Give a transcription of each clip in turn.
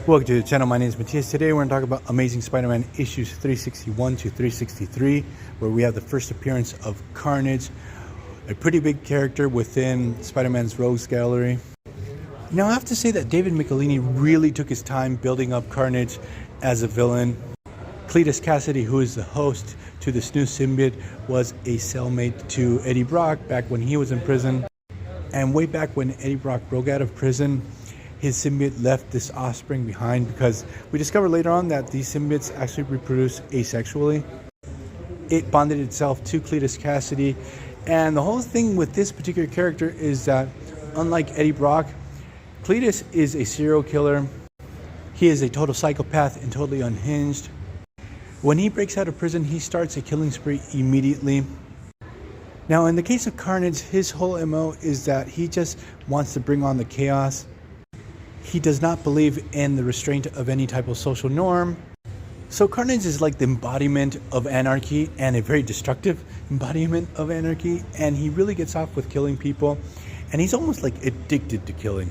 Welcome to the channel. My name is Matthias. Today we're going to talk about Amazing Spider-Man issues 361 to 363, where we have the first appearance of Carnage, a pretty big character within Spider-Man's Rogues Gallery. Now I have to say that David Michelinie really took his time building up Carnage as a villain. Cletus Cassidy, who is the host to this new symbiote, was a cellmate to Eddie Brock back when he was in prison. And way back when Eddie Brock broke out of prison, his symbiote left this offspring behind, because we discover later on that these symbiotes actually reproduce asexually. It bonded itself to Cletus Cassidy, and the whole thing with this particular character is that, unlike Eddie Brock, Cletus is a serial killer. He is a total psychopath and totally unhinged. When he breaks out of prison, he starts a killing spree immediately. Now, in the case of Carnage, his whole MO is that he just wants to bring on the chaos. He does not believe in the restraint of any type of social norm. So Carnage is like the embodiment of anarchy, and a very destructive embodiment of anarchy. And he really gets off with killing people. And he's almost like addicted to killing.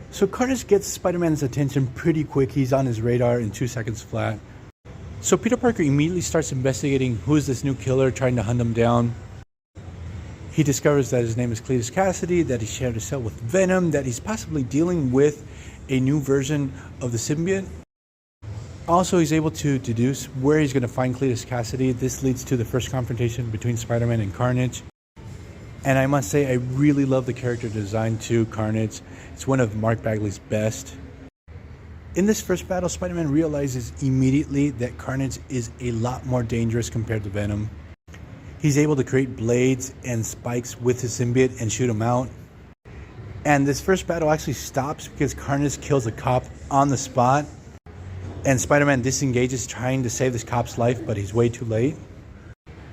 So Carnage gets Spider-Man's attention pretty quick. He's on his radar in 2 seconds flat. So Peter Parker immediately starts investigating who is this new killer, trying to hunt him down. He discovers that his name is Cletus Cassidy, that he shared a cell with Venom, that he's possibly dealing with a new version of the symbiote. Also, he's able to deduce where he's going to find Cletus Cassidy. This leads to the first confrontation between Spider-Man and Carnage. And I must say, I really love the character design to Carnage. It's one of Mark Bagley's best. In this first battle, Spider-Man realizes immediately that Carnage is a lot more dangerous compared to Venom. He's able to create blades and spikes with his symbiote and shoot him out. And this first battle actually stops because Carnage kills a cop on the spot. And Spider-Man disengages trying to save this cop's life, but he's way too late.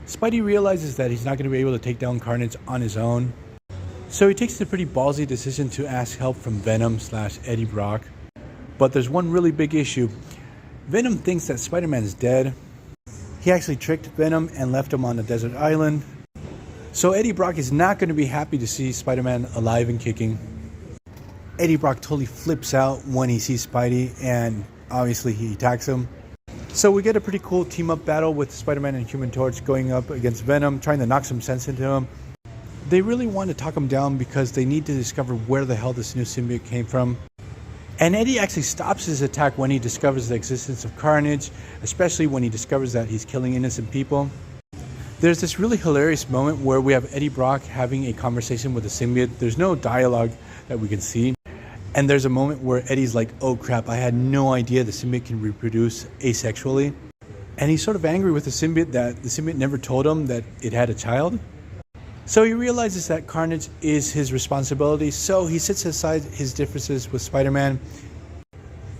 Spidey realizes that he's not going to be able to take down Carnage on his own. So he takes the pretty ballsy decision to ask help from Venom / Eddie Brock. But there's one really big issue. Venom thinks that Spider-Man is dead. He actually tricked Venom and left him on a desert island. So Eddie Brock is not going to be happy to see Spider-Man alive and kicking. Eddie Brock totally flips out when he sees Spidey, and obviously he attacks him. So we get a pretty cool team-up battle with Spider-Man and Human Torch going up against Venom, trying to knock some sense into him. They really want to talk him down because they need to discover where the hell this new symbiote came from. And Eddie actually stops his attack when he discovers the existence of Carnage, especially when he discovers that he's killing innocent people. There's this really hilarious moment where we have Eddie Brock having a conversation with the symbiote. There's no dialogue that we can see. And there's a moment where Eddie's like, oh crap, I had no idea the symbiote can reproduce asexually. And he's sort of angry with the symbiote that the symbiote never told him that it had a child. So he realizes that Carnage is his responsibility, so he sets aside his differences with Spider-Man.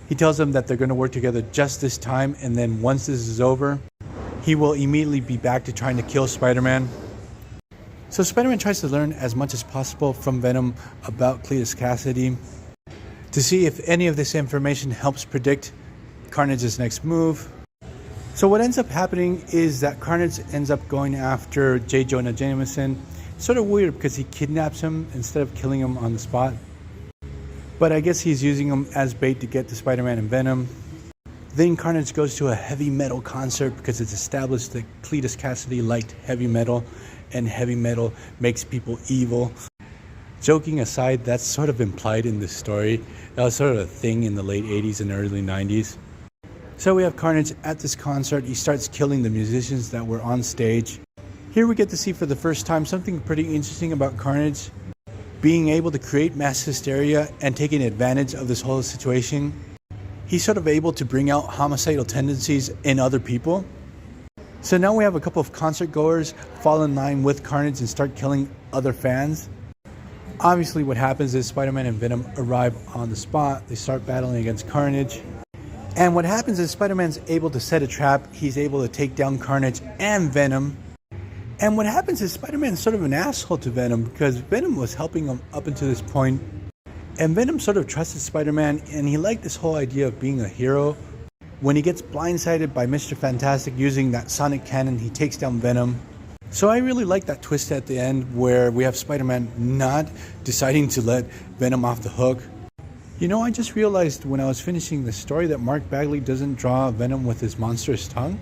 He tells him that they're going to work together just this time, and then once this is over, he will immediately be back to trying to kill Spider-Man. So Spider-Man tries to learn as much as possible from Venom about Cletus Cassidy to see if any of this information helps predict Carnage's next move. So what ends up happening is that Carnage ends up going after J. Jonah Jameson. Sort of weird because he kidnaps him instead of killing him on the spot. But I guess he's using him as bait to get to Spider-Man and Venom. Then Carnage goes to a heavy metal concert because it's established that Cletus Cassidy liked heavy metal, and heavy metal makes people evil. Joking aside, that's sort of implied in this story. That was sort of a thing in the late 80s and early 90s. So we have Carnage at this concert. He starts killing the musicians that were on stage. Here we get to see for the first time something pretty interesting about Carnage. Being able to create mass hysteria and taking advantage of this whole situation. He's sort of able to bring out homicidal tendencies in other people. So now we have a couple of concert goers fall in line with Carnage and start killing other fans. Obviously what happens is Spider-Man and Venom arrive on the spot. They start battling against Carnage. And what happens is Spider-Man's able to set a trap. He's able to take down Carnage and Venom. And what happens is Spider-Man's sort of an asshole to Venom because Venom was helping him up until this point. And Venom sort of trusted Spider-Man, and he liked this whole idea of being a hero. When he gets blindsided by Mr. Fantastic using that sonic cannon, he takes down Venom. So I really like that twist at the end where we have Spider-Man not deciding to let Venom off the hook. You know, I just realized when I was finishing the story that Mark Bagley doesn't draw Venom with his monstrous tongue.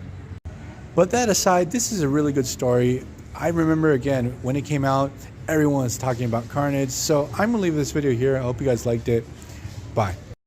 But that aside, this is a really good story. I remember, again, when it came out, everyone was talking about Carnage. So I'm going to leave this video here. I hope you guys liked it. Bye.